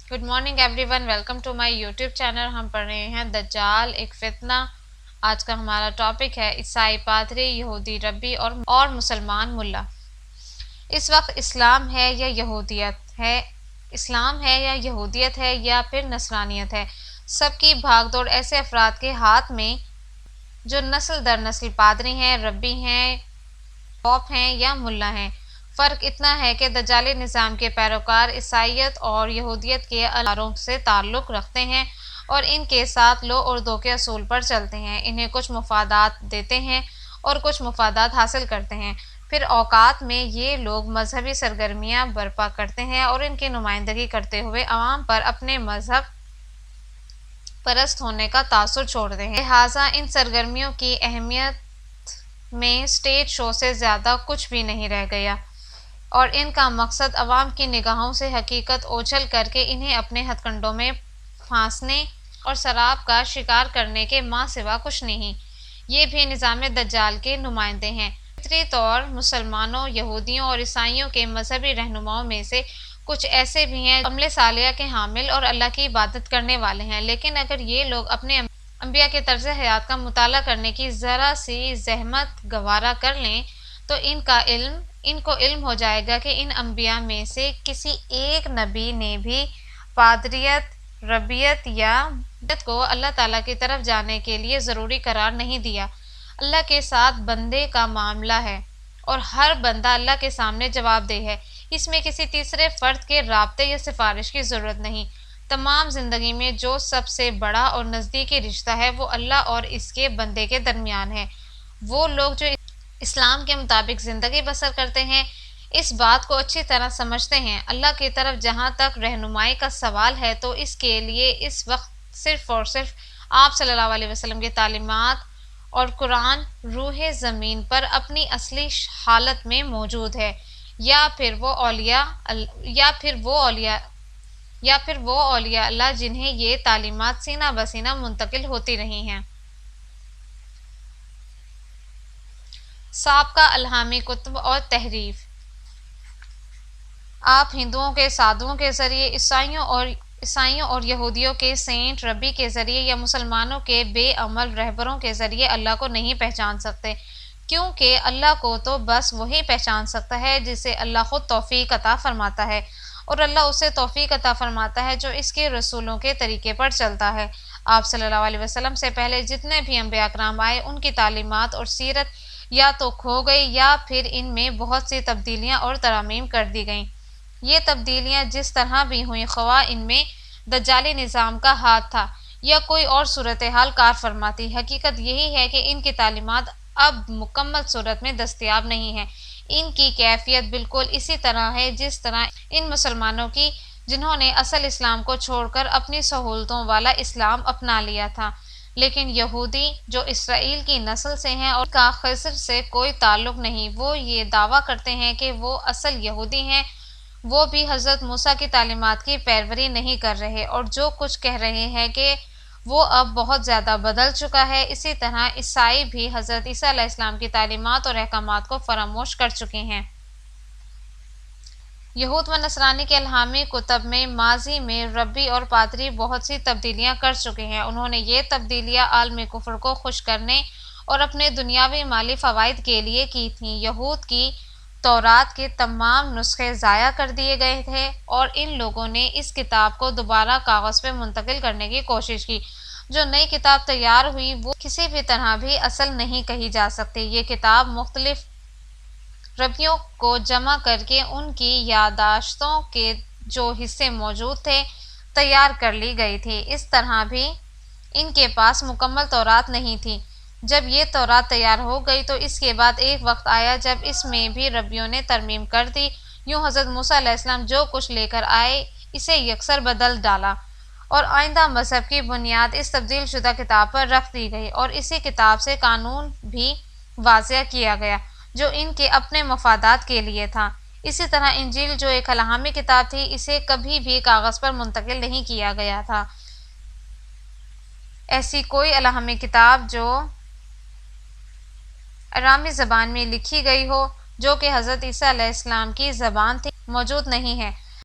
Good morning everyone, welcome to my YouTube channel. हम पढ़ रहे हैं दज्जाल एक फितना। आज का हमारा टॉपिक है ईसाई पादरी, यहूदी रब्बी और मुसलमान मुल्ला। इस वक्त इस्लाम है या यहूदियत है या फिर नसरानियत है। सबकी भागदौड़ ऐसे अफराद के हाथ में जो नस्ल दर नस्ल पादरी हैं, रब्बी हैं, पॉप हैं या मुल्ला हैं। फ़र्क इतना है कि दज्जाली निज़ाम के पैरोकार ईसाईयत और यहूदियत के अलारों से ताल्लुक़ रखते हैं और इनके साथ लो और दो के असूल पर चलते हैं। इन्हें कुछ मुफादात देते हैं और कुछ मुफादात हासिल करते हैं। फिर औकात में ये लोग मजहबी सरगर्मियाँ बर्पा करते हैं और इनकी नुमाइंदगी करते हुए अवाम पर अपने मजहब परस्त होने का तासुर छोड़ते हैं। लिहाजा इन सरगर्मियों की अहमियत में स्टेज शो से ज़्यादा कुछ भी नहीं रह गया और इनका मकसद अवाम की निगाहों से हकीकत ओझल करके इन्हें अपने हथकंडों में फांसने और शराब का शिकार करने के माँ सिवा कुछ नहीं। ये भी निज़ाम दज्जाल के नुमाइंदे हैं। फितरी तौर मुसलमानों, यहूदियों और ईसाइयों के मजहबी रहनुमाओं में से कुछ ऐसे भी हैं अमले सालिया के हामिल और अल्लाह की इबादत करने वाले हैं। लेकिन अगर ये लोग अपने अंबिया के तर्ज हयात का मुताला करने की ज़रा सी जहमत गवारा कर लें तो इनको इल्म हो जाएगा कि इन अंबिया में से किसी एक नबी ने भी पादरियत, रबियत या मुल्कियत को अल्लाह ताला की तरफ जाने के लिए ज़रूरी करार नहीं दिया। अल्लाह के साथ बंदे का मामला है और हर बंदा अल्लाह के सामने जवाबदेह है। इसमें किसी तीसरे फ़र्द के राब्ते या सिफारिश की ज़रूरत नहीं। तमाम ज़िंदगी में जो सबसे बड़ा और नज़दीकी रिश्ता है वो अल्लाह और इसके बंदे के दरमियान है। वो लोग जो इस्लाम के मुताबिक ज़िंदगी बसर करते हैं इस बात को अच्छी तरह समझते हैं। अल्लाह की तरफ जहाँ तक रहनुमाई का सवाल है तो इसके लिए इस वक्त सिर्फ़ और सिर्फ आप सल्लल्लाहु अलैहि वसल्लम की तालीमात और कुरान रूह ज़मीन पर अपनी असली हालत में मौजूद है या फिर वो औलिया अल्लाह जिन्हें ये तालीमात सीना बसीना मुंतकिल होती रही हैं। साबका अलहामी कुतुब और तहरीफ। आप हिंदुओं के साधुओं के ज़रिए, ईसाइयों और यहूदियों के सेंट रबी के ज़रिए या मुसलमानों के बेअमल रहबरों के ज़रिए अल्लाह को नहीं पहचान सकते, क्योंकि अल्लाह को तो बस वही पहचान सकता है जिसे अल्लाह खुद तौफीक अता फरमाता है और अल्लाह उसे तौफीक अता फरमाता है जो इसके रसूलों के तरीके पर चलता है। आप सल्लल्लाहु अलैहि वसल्लम से पहले जितने भी अंबिया कराम आए उनकी तालीमात और सीरत या तो खो गई या फिर इनमें बहुत सी तब्दीलियाँ और तरमीम कर दी गईं। ये तब्दीलियाँ जिस तरह भी हुई, ख्वा इनमें दज्जाली निज़ाम का हाथ था या कोई और सूरत हाल कार फरमाती, हकीकत यही है कि इनकी तालीमात अब मुकम्मल सूरत में दस्तयाब नहीं है। इनकी कैफियत बिल्कुल इसी तरह है जिस तरह इन मुसलमानों की जिन्होंने असल इस्लाम को छोड़कर अपनी सहूलतों वाला इस्लाम अपना लिया था। लेकिन यहूदी जो इसराइल की नस्ल से हैं और का खिज़र से कोई ताल्लुक़ नहीं, वो ये दावा करते हैं कि वो असल यहूदी हैं। वो भी हज़रत मूसा की तालीमात की पैरवी नहीं कर रहे और जो कुछ कह रहे हैं कि वो अब बहुत ज़्यादा बदल चुका है। इसी तरह ईसाई भी हज़रत ईसा अलैहिस्सलाम की तालीमात और अहकामात को फरामोश कर चुके हैं। यहूद व नसरानी के अलहामी कुतब में माजी में रब्बी और पादरी बहुत सी तब्दीलियाँ कर चुके हैं। उन्होंने ये तब्दीलियाँ आलम कुफ्र को खुश करने और अपने दुनियावी माली फ़वाइद के लिए की थीं। यहूद की तौरात के तमाम नुस्खे ज़ाया कर दिए गए थे और इन लोगों ने इस किताब को दोबारा कागज़ पर मुंतकिल करने की कोशिश की। जो नई किताब तैयार हुई वो किसी भी तरह भी असल नहीं कही जा सकती। ये किताब मुख्तलिफ रबियों को जमा करके उनकी यादाश्तों के जो हिस्से मौजूद थे तैयार कर ली गई थी। इस तरह भी इनके पास मुकम्मल तौरात नहीं थी। जब ये तौरात तैयार हो गई तो इसके बाद एक वक्त आया जब इसमें भी रबियों ने तरमीम कर दी। यूँ हज़रत मूसा अलैहिस्सलाम जो कुछ लेकर आए इसे यकसर बदल डाला और आइंदा मज़हब की बुनियाद इस तब्दील शुदा किताब पर रख दी गई और इसी किताब से कानून भी वाज़िया किया गया जो इनके अपने मफादात के लिए था। इसी तरह इंजील जो एक अलहामी किताब थी इसे कभी भी कागज़ पर मुंतकिल नहीं किया गया था। ऐसी कोई अलहामी किताब जो अरामी ज़बान में लिखी गई हो जो कि हज़रत ईसा अलैहिस्सलाम की ज़बान थी मौजूद नहीं है।